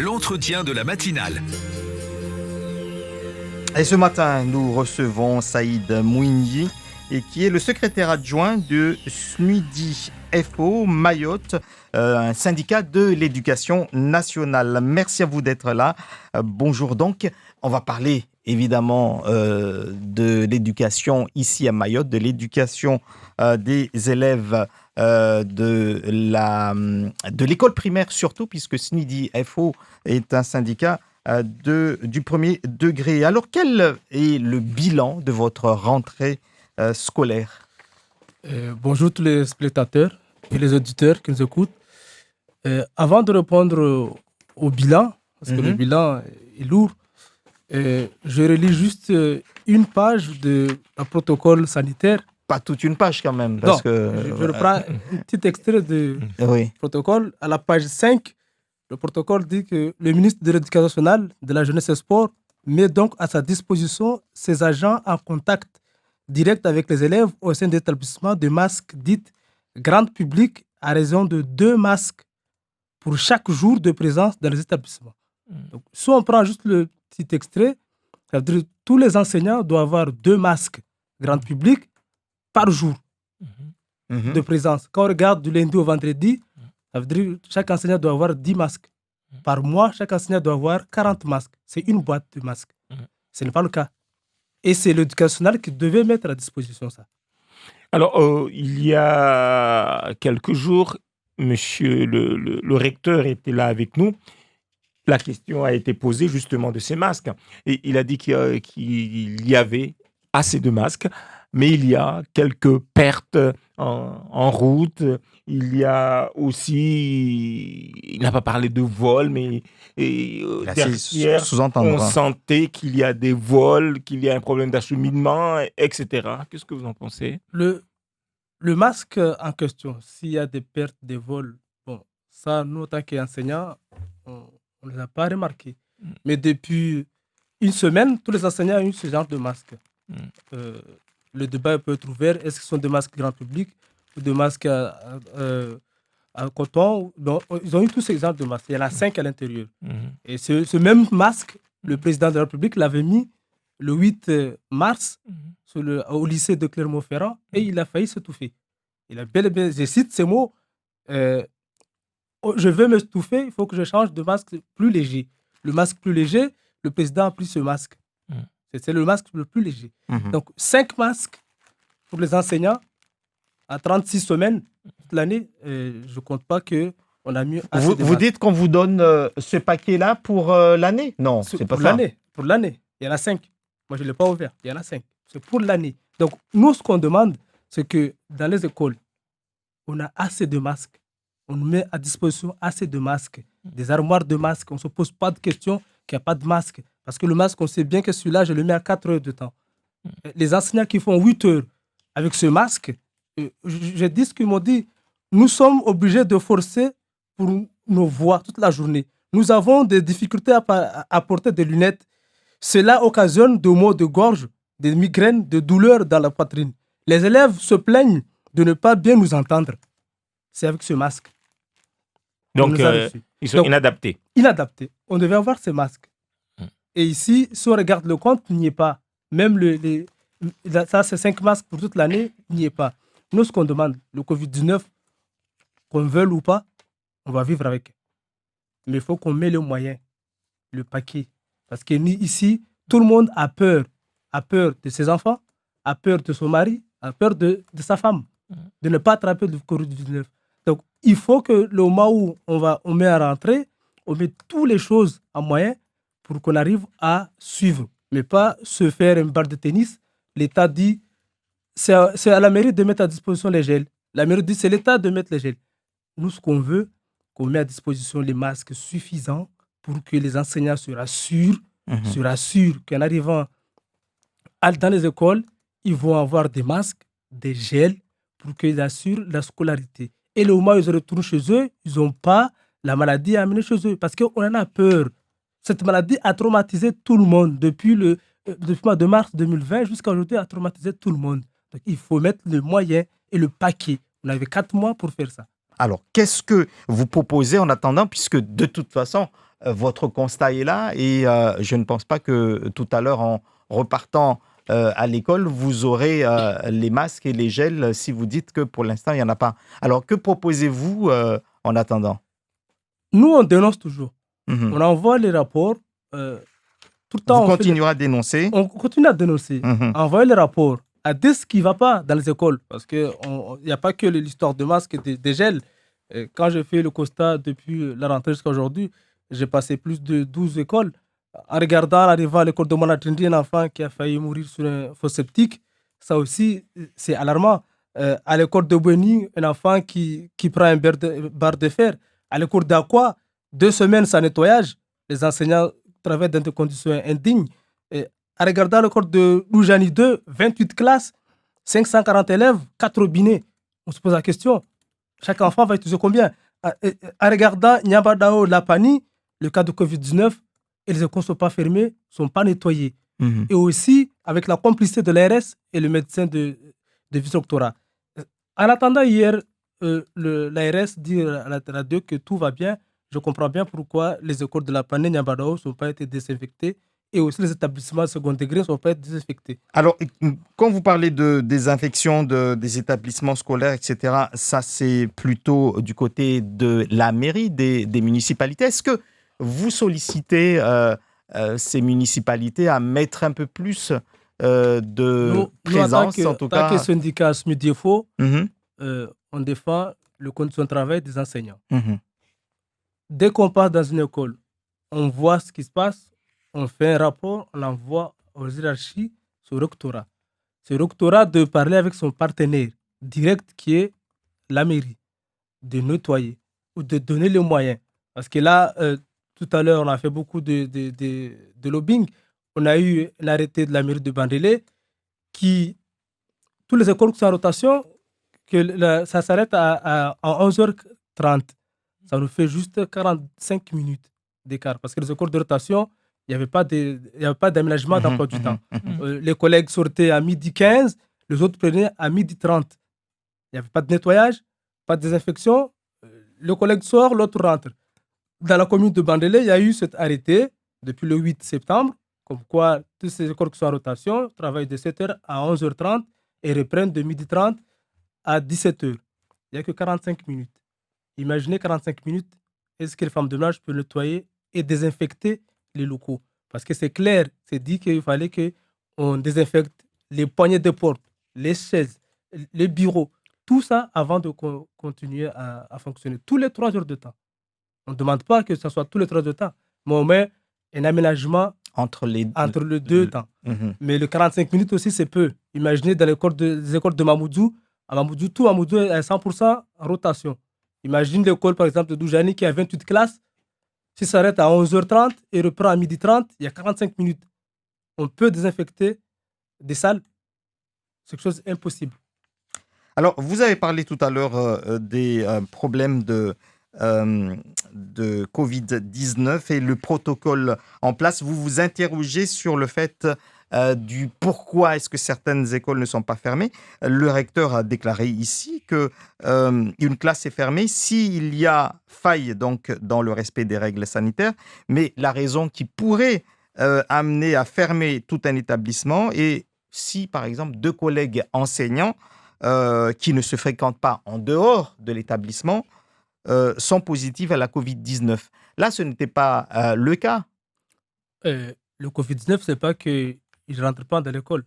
L'entretien de la matinale. Et ce matin, nous recevons Saïd Mouindi, et qui est le secrétaire adjoint de SNUDI FO Mayotte, un syndicat de l'éducation nationale. Merci à vous d'être là. Bonjour donc. On va parler évidemment de l'éducation ici à Mayotte, de l'éducation des élèves de l'école primaire surtout, puisque SNUDI FO est un syndicat du premier degré. Alors, quel est le bilan de votre rentrée scolaire? Bonjour tous les spectateurs et les auditeurs qui nous écoutent. Avant de répondre au bilan, parce que le bilan est lourd, je relis juste une page d'un protocole sanitaire. Pas toute une page quand même. Parce je reprends un petit extrait du protocole. À la page 5, le protocole dit que le ministre de l'Éducation nationale, de la jeunesse et sport met donc à sa disposition ses agents en contact direct avec les élèves au sein d'établissements de masques dites grand public à raison de 2 masques pour chaque jour de présence dans les établissements. Donc, si on prend juste le petit extrait, ça veut dire que tous les enseignants doivent avoir 2 masques grand public par jour de présence. Quand on regarde du lundi au vendredi, ça veut dire que chaque enseignant doit avoir 10 masques. Par mois, chaque enseignant doit avoir 40 masques. C'est une boîte de masques. Ce n'est pas le cas. Et c'est l'éducation nationale qui devait mettre à disposition ça. Alors, il y a quelques jours, monsieur le recteur était là avec nous. La question a été posée justement de ces masques. Et il a dit qu'il y avait assez de masques, mais il y a quelques pertes en route. Il y a aussi, il n'a pas parlé de vol, mais derrière, on sentait qu'il y a des vols, qu'il y a un problème d'acheminement, etc. Qu'est-ce que vous en pensez? Le masque en question, s'il y a des pertes, des vols, bon, ça, nous, en tant qu'enseignants, on ne les a pas remarqués. Mais depuis une semaine, tous les enseignants ont eu ce genre de masque. Le débat peut être ouvert. Est-ce que ce sont des masques grand public ou des masques à coton? Non, ils ont eu tous ces genres de masques. Il y en a 5 à l'intérieur. Et ce même masque, le président de la République l'avait mis le 8 mars au lycée de Clermont-Ferrand et il a failli s'étouffer. Il a bel et bien, je cite ces mots, je veux m'étouffer, il faut que je change de masque plus léger. Le masque plus léger, le président a pris ce masque. C'est le masque le plus léger. Donc, 5 masques pour les enseignants à 36 semaines toute l'année. Je ne compte pas qu'on a mieux. Vous dites qu'on vous donne ce paquet-là pour l'année? Non, c'est pas ça. Pour l'année. Il y en a 5. Moi, je ne l'ai pas ouvert. Il y en a 5. C'est pour l'année. Donc, nous, ce qu'on demande, c'est que dans les écoles, on a assez de masques. On met à disposition assez de masques, des armoires de masques. On ne se pose pas de questions qu'il n'y a pas de masque. Parce que le masque, on sait bien que celui-là, je le mets à 4 heures de temps. Les enseignants qui font 8 heures avec ce masque, j'ai dit ce qu'ils m'ont dit. Nous sommes obligés de forcer pour nos voix toute la journée. Nous avons des difficultés à porter des lunettes. Cela occasionne des maux de gorge, des migraines, des douleurs dans la poitrine. Les élèves se plaignent de ne pas bien nous entendre. C'est avec ce masque. Donc, ils sont inadaptés. Inadaptés. On devait avoir ces masques. Et ici, si on regarde le compte, il n'y est pas. Même ça, c'est 5 masques pour toute l'année, il n'y est pas. Nous, ce qu'on demande, le Covid-19, qu'on veuille ou pas, on va vivre avec. Mais il faut qu'on mette le moyen, le paquet. Parce que ici, tout le monde a peur. A peur de ses enfants, a peur de son mari, a peur de sa femme, de ne pas attraper le Covid-19. Donc, il faut que le moment où on met à rentrer, on met toutes les choses en moyen pour qu'on arrive à suivre. Mais pas se faire une balle de tennis. L'État dit, c'est à la mairie de mettre à disposition les gels. La mairie dit, c'est l'État de mettre les gels. Nous, ce qu'on veut, qu'on mette à disposition les masques suffisants pour que les enseignants se rassurent qu'en arrivant dans les écoles, ils vont avoir des masques, des gels, pour qu'ils assurent la scolarité. Et le moment où ils retournent chez eux, ils n'ont pas la maladie à amener chez eux. Parce qu'on en a peur. Cette maladie a traumatisé tout le monde. Depuis le mois de mars 2020 jusqu'à aujourd'hui, a traumatisé tout le monde. Donc, il faut mettre le moyen et le paquet. On avait 4 mois pour faire ça. Alors, qu'est-ce que vous proposez en attendant, puisque de toute façon, votre constat est là et je ne pense pas que tout à l'heure, en repartant à l'école, vous aurez les masques et les gels si vous dites que pour l'instant, il n'y en a pas. Alors, que proposez-vous en attendant? Nous, on dénonce toujours. Mhm. On envoie les rapports. Tout le Vous temps, continuerez à dénoncer? on continue à dénoncer. Mhm. Envoyer les rapports, à dire ce qui ne va pas dans les écoles. Parce qu'il n'y a pas que l'histoire de masques et des gels. Quand j'ai fait le constat depuis la rentrée jusqu'à aujourd'hui, j'ai passé plus de 12 écoles. En regardant, en arrivant à l'école de Monatrindi, un enfant qui a failli mourir sur un faux septique, ça aussi, c'est alarmant. À l'école de Bweni, un enfant qui prend un barre de fer. À l'école d'Aqua, 2 semaines sans nettoyage. Les enseignants travaillent dans des conditions indignes. En regardant l'école de Loujani 2, 28 classes, 540 élèves, 4 robinets. On se pose la question, chaque enfant va utiliser combien? En regardant Nyambadao, Lapani, le cas de Covid-19, et les écoles ne sont pas fermées, ne sont pas nettoyées. Mhm. Et aussi, avec la complicité de l'ARS et le médecin de vice-doctorat. En attendant, hier, l'ARS dit à la radio que tout va bien. Je comprends bien pourquoi les écoles de Lapani et Nyambadao ne sont pas été désinfectées et aussi les établissements second degré ne sont pas désinfectés. Alors, quand vous parlez de désinfection des établissements scolaires, etc., ça c'est plutôt du côté de la mairie, des municipalités. Est-ce que vous sollicitez ces municipalités à mettre un peu plus de présence, en tout tant que cas? syndicat SMUDIFO, Mhm, on défend le condition de travail des enseignants. mhm. Dès qu'on passe dans une école, on voit ce qui se passe, on fait un rapport, on l'envoie aux hiérarchies, au rectorat. C'est au rectorat de parler avec son partenaire direct qui est la mairie, de nettoyer ou de donner les moyens. Parce que là, tout à l'heure, on a fait beaucoup de lobbying. On a eu l'arrêté de la mairie de Bandélé qui, tous les écoles qui sont en rotation, ça s'arrête à 11h30. Ça nous fait juste 45 minutes d'écart. Parce que les écoles de rotation, il n'y avait pas d'aménagement d'emploi du temps. Les collègues sortaient à 12h15, les autres prenaient à 12h30. Il n'y avait pas de nettoyage, pas de désinfection. Le collègue sort, l'autre rentre. Dans la commune de Bandélé, il y a eu cet arrêté depuis le 8 septembre, comme quoi toutes ces écoles qui sont en rotation travaillent de 7h à 11h30 et reprennent de 12h30 à 17h. Il n'y a que 45 minutes. Imaginez 45 minutes, est-ce que les femmes de ménage peuvent nettoyer et désinfecter les locaux? Parce que c'est clair, c'est dit qu'il fallait qu'on désinfecte les poignées de porte, les chaises, les bureaux, tout ça avant de continuer à fonctionner. Tous les 3 heures de temps. On ne demande pas que ce soit tous les 3 heures de temps, mais on met un aménagement entre les deux temps. Mais le 45 minutes aussi, c'est peu. Imaginez dans les écoles de Mamoudzou, à Mamoudzou, tout Mamoudzou est à 100% en rotation. Imagine l'école, par exemple, de Doujani qui a 28 classes. Si ça s'arrête à 11h30 et reprend à 12h30, il y a 45 minutes. On peut désinfecter des salles. C'est quelque chose d'impossible. Alors, vous avez parlé tout à l'heure des problèmes de Covid-19 et le protocole en place. Vous vous interrogez sur le fait du pourquoi est-ce que certaines écoles ne sont pas fermées. Le recteur a déclaré ici que une classe est fermée s'il y a faille donc dans le respect des règles sanitaires, mais la raison qui pourrait amener à fermer tout un établissement est si, par exemple, 2 collègues enseignants qui ne se fréquentent pas en dehors de l'établissement sont positifs à la Covid-19. Là, ce n'était pas le cas. Le Covid-19, c'est pas qu'ils ne rentrent pas dans l'école.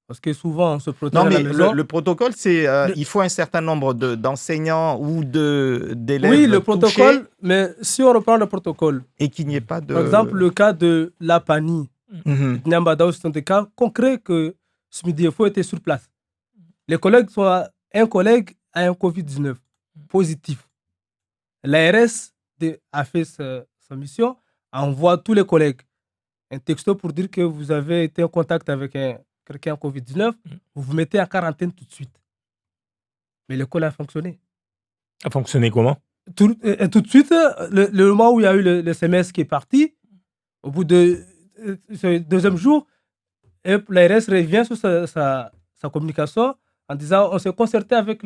Parce que souvent, on se protège non, à la mais maison. le protocole, c'est il faut un certain nombre d'enseignants ou d'élèves Oui, le protocole, touchés, mais si on reprend le protocole, et qu'il n'y ait pas de... par exemple, le cas de Lapani, Nyambadao, ce sont des cas concrets que SMUDIFO était sur place. Les collègues un collègue a un Covid-19 positif. L'ARS a fait sa mission, envoie tous les collègues un texto pour dire que vous avez été en contact avec quelqu'un en Covid-19, vous vous mettez en quarantaine tout de suite. Mais l'école a fonctionné. A fonctionné comment? Tout de suite, le moment où il y a eu le SMS qui est parti, au bout de ce deuxième jour, l'ARS revient sur sa communication en disant on s'est concerté avec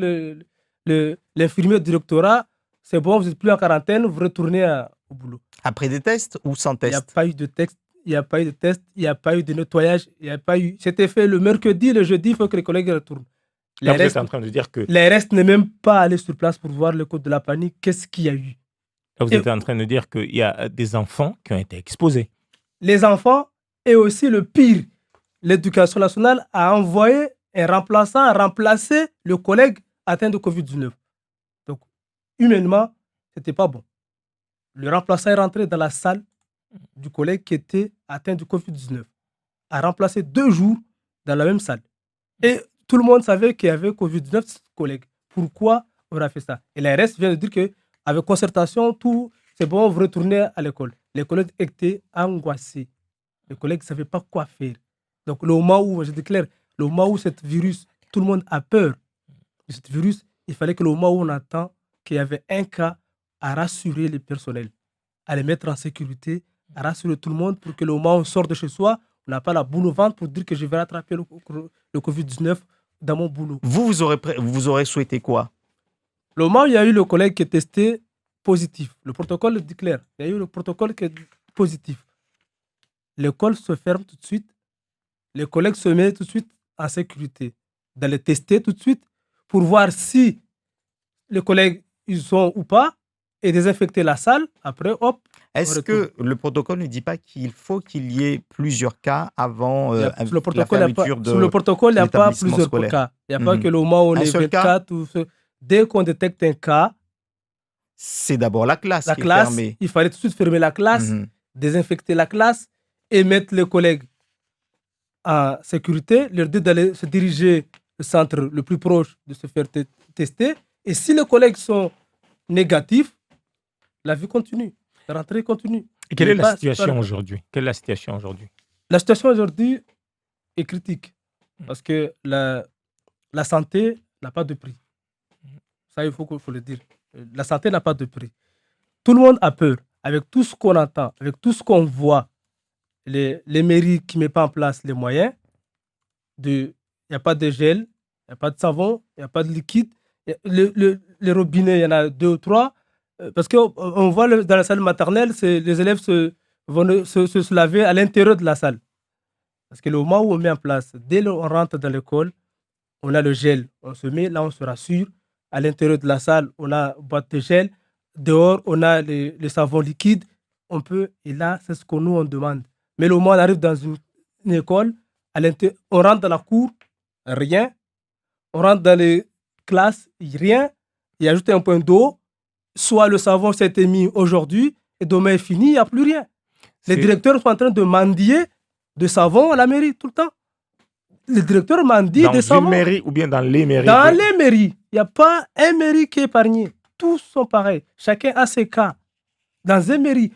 l'infirmier du directorat, c'est bon, vous n'êtes plus en quarantaine, vous retournez au boulot. Après des tests ou sans Il n'y a test? pas eu de texte, il n'y a pas eu de test, il n'y a pas eu de nettoyage, il n'y a pas eu. C'était fait le mercredi, le jeudi, il faut que les collègues retournent. Là, Les vous êtes restes, en train de dire que, les restes n'est même pas allé sur place pour voir le code de la panique, qu'est-ce qu'il y a eu. là, vous Et êtes en train de dire qu'il y a des enfants qui ont été exposés. les enfants, et aussi le pire, l'éducation nationale a envoyé un remplaçant à remplacer le collègue atteint de Covid-19. Donc, humainement, ce n'était pas bon. Le remplaçant est rentré dans la salle du collègue qui était atteint du Covid-19, a remplacé 2 jours dans la même salle. Et tout le monde savait qu'il y avait Covid-19, ce collègue. Pourquoi on a fait ça? Et l'ARS vient de dire qu'avec concertation, tout, c'est bon, vous retournez à l'école. Les collègues étaient angoissés. Les collègues ne savaient pas quoi faire. Donc, le moment où, je déclare, le moment où ce virus, tout le monde a peur de ce virus, il fallait que le moment où on attend qu'il y avait un cas, à rassurer les personnels, à les mettre en sécurité, à rassurer tout le monde pour que le moment où on sort de chez soi, on n'a pas la boule au ventre pour dire que je vais rattraper le Covid-19 dans mon boulot. Vous aurez souhaité quoi? Le moment où il y a eu le collègue qui est testé positif, le protocole le dit clair, il y a eu le protocole qui est positif. L'école se ferme tout de suite, les collègues se mettent tout de suite en sécurité, d'aller tester tout de suite pour voir si les collègues ils sont ou pas et désinfecter la salle. Après, hop. Est-ce que le protocole ne dit pas qu'il faut qu'il y ait plusieurs cas avant Sur le la protocole, fermeture sur le protocole, il n'y a pas l'établissement plusieurs scolaire? cas. Il n'y a pas Mhm. que le moment où on Un est seul cas? 24 ou dès qu'on détecte un cas, C'est d'abord la classe la qui est classe, fermée. il fallait tout de suite fermer la classe, Mhm. désinfecter la classe et mettre les collègues en sécurité, leur dire d'aller se diriger au centre le plus proche de se faire tester. Et si les collègues sont négatifs, la vie continue, la rentrée continue. Et quelle est la Pas- situation aujourd'hui? Quelle est la situation aujourd'hui? La situation aujourd'hui est critique parce que la santé n'a pas de prix. Ça, il faut le dire. La santé n'a pas de prix. Tout le monde a peur. Avec tout ce qu'on entend, avec tout ce qu'on voit, les mairies qui ne mettent pas en place les moyens, il n'y a pas de gel, il n'y a pas de savon, il n'y a pas de liquide. Les robinets, il y en a 2 ou 3. Parce qu'on voit dans la salle maternelle, les élèves vont se laver à l'intérieur de la salle. Parce que le moment où on met en place, dès qu'on rentre dans l'école, on a le gel, on se met, là on se rassure. À l'intérieur de la salle, on a une boîte de gel. Dehors, on a le savon liquide. On peut, et là, c'est ce que nous on demande. Mais le moment où on arrive dans une école, on rentre dans la cour, rien. On rentre dans les classes, rien. Il y a juste un point d'eau. Soit le savon s'est mis aujourd'hui et demain est fini, il n'y a plus rien. Les directeurs sont en train de mendier de savon à la mairie tout le temps. Les directeurs mendient de savon. Dans une mairie ou bien dans les mairies? Dans les mairies. Il n'y a pas un mairie qui est épargné. Tous sont pareils. Chacun a ses cas. Dans une mairie,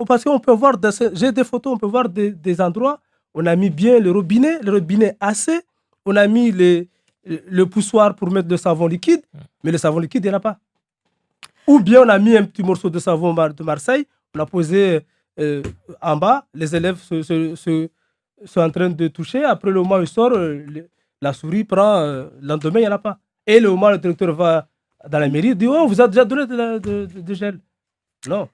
parce qu'on peut voir, j'ai des photos, on peut voir des endroits, on a mis bien le robinet assez, on a mis le poussoir pour mettre le savon liquide, mais le savon liquide, il n'y en a pas. Ou bien on a mis un petit morceau de savon de Marseille, on l'a posé en bas, les élèves sont en train de toucher, après le moment où il sort, la souris prend, le lendemain, il n'y en a pas. Et le moment où le directeur va dans la mairie, il dit « Oh, on vous a déjà donné de gel ». Non.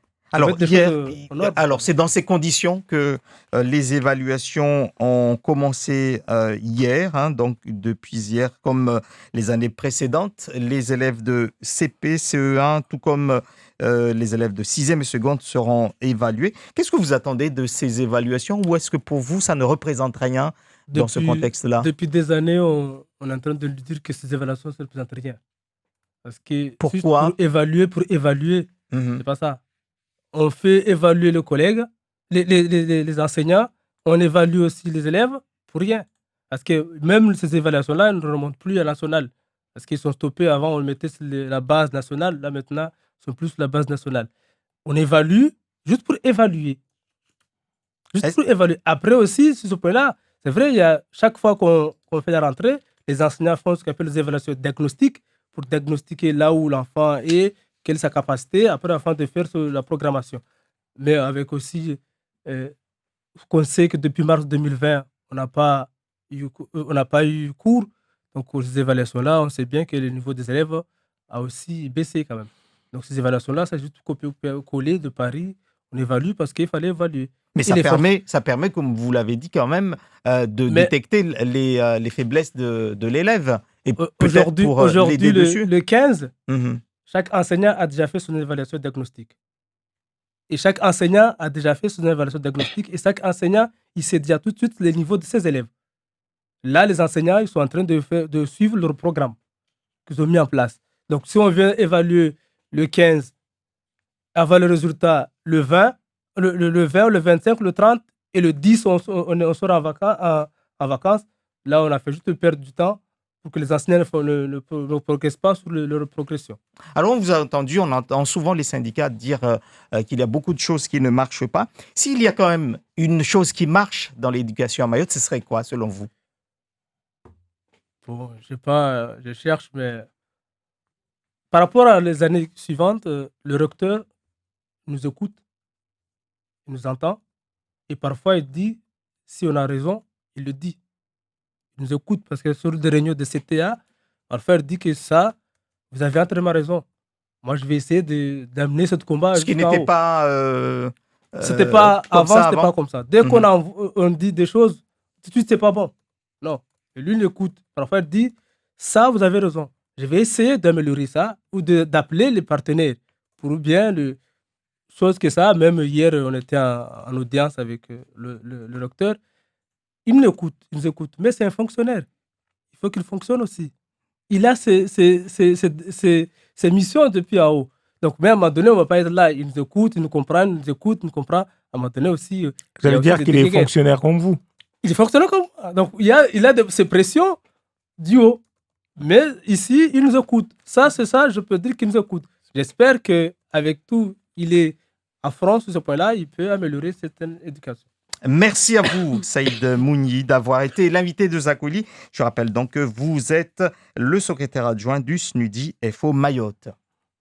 Alors, c'est dans ces conditions que les évaluations ont commencé hier, hein, donc depuis hier, comme les années précédentes. Les élèves de CP, CE1, tout comme les élèves de 6e et seconde seront évalués. Qu'est-ce que vous attendez de ces évaluations, ou est-ce que pour vous, ça ne représente rien dans ce contexte-là? Depuis des années, on est en train de lui dire que ces évaluations ne représentent rien. Parce que pourquoi? Pour évaluer, c'est pas ça. On fait évaluer les collègues, les enseignants, on évalue aussi les élèves pour rien. Parce que même ces évaluations-là ne remontent plus à la nationale. Parce qu'ils sont stoppés. Avant, on mettait sur la base nationale. Là, maintenant, ils sont plus sur la base nationale. On évalue juste pour évaluer. Juste pour évaluer. Après aussi, sur ce point-là, c'est vrai, chaque fois qu'on fait la rentrée, les enseignants font ce qu'on appelle les évaluations diagnostiques pour diagnostiquer là où l'enfant est, quelle est sa capacité, après, afin de faire la programmation. Mais avec aussi, qu'on sait que depuis mars 2020, on n'a pas eu cours. Donc, aux évaluations-là, on sait bien que le niveau des élèves a aussi baissé quand même. Donc ces évaluations-là, c'est juste copier-coller de Paris. On évalue parce qu'il fallait évaluer. Mais ça permet, comme vous l'avez dit quand même, de détecter les faiblesses de l'élève. Et aujourd'hui, l'aider dessus. Le 15, chaque enseignant a déjà fait son évaluation diagnostique. Et chaque enseignant a déjà fait son évaluation diagnostique. Et chaque enseignant, il sait déjà tout de suite les niveaux de ses élèves. Là, les enseignants, ils sont en train de suivre leur programme qu'ils ont mis en place. Donc, si on vient évaluer le 15, avoir le résultat le 20, le 20, le 25, le 30 et le 10, on sera en vacances. Là, on a fait juste perdre du temps pour que les enseignants ne progressent pas sur leur progression. Alors, on vous a entendu, on entend souvent les syndicats dire qu'il y a beaucoup de choses qui ne marchent pas. S'il y a quand même une chose qui marche dans l'éducation à Mayotte, ce serait quoi, selon vous? Bon, je sais pas, je cherche, mais par rapport à les années suivantes, le recteur nous écoute, il nous entend, et parfois il dit, si on a raison, il le dit. Il nous écoute parce que sur des réunions de CTA, parfois il dit que ça, vous avez entièrement raison. Moi, je vais essayer d'amener ce combat. Ce qui n'était pas. C'était pas avant, c'était pas comme ça. Dès qu'on on dit des choses, tout de suite, c'est pas bon. Non. Et lui, il écoute. Parfois, il dit, ça, vous avez raison. Je vais essayer d'améliorer ça ou d'appeler les partenaires pour bien chose que ça. Même hier, on était en audience avec le docteur. Il nous écoute. Mais c'est un fonctionnaire. Il faut qu'il fonctionne aussi. Il a ses missions depuis en haut. Donc, mais à un moment donné, on ne va pas être là. Il nous écoute, il nous comprend, il nous écoute, il nous comprend. À un moment donné aussi. Ça veut dire qu'il est fonctionnaire comme vous. Il est fonctionnaire comme moi. Donc, il a ces pressions du haut. Mais ici, il nous écoute. Ça, c'est ça, je peux dire qu'il nous écoute. J'espère qu'avec tout, il est en France sur ce point-là, il peut améliorer certaines éducations. Merci à vous, Saïd Mougni, d'avoir été l'invité de Zakoli. Je rappelle donc que vous êtes le secrétaire adjoint du SNUDI FO Mayotte.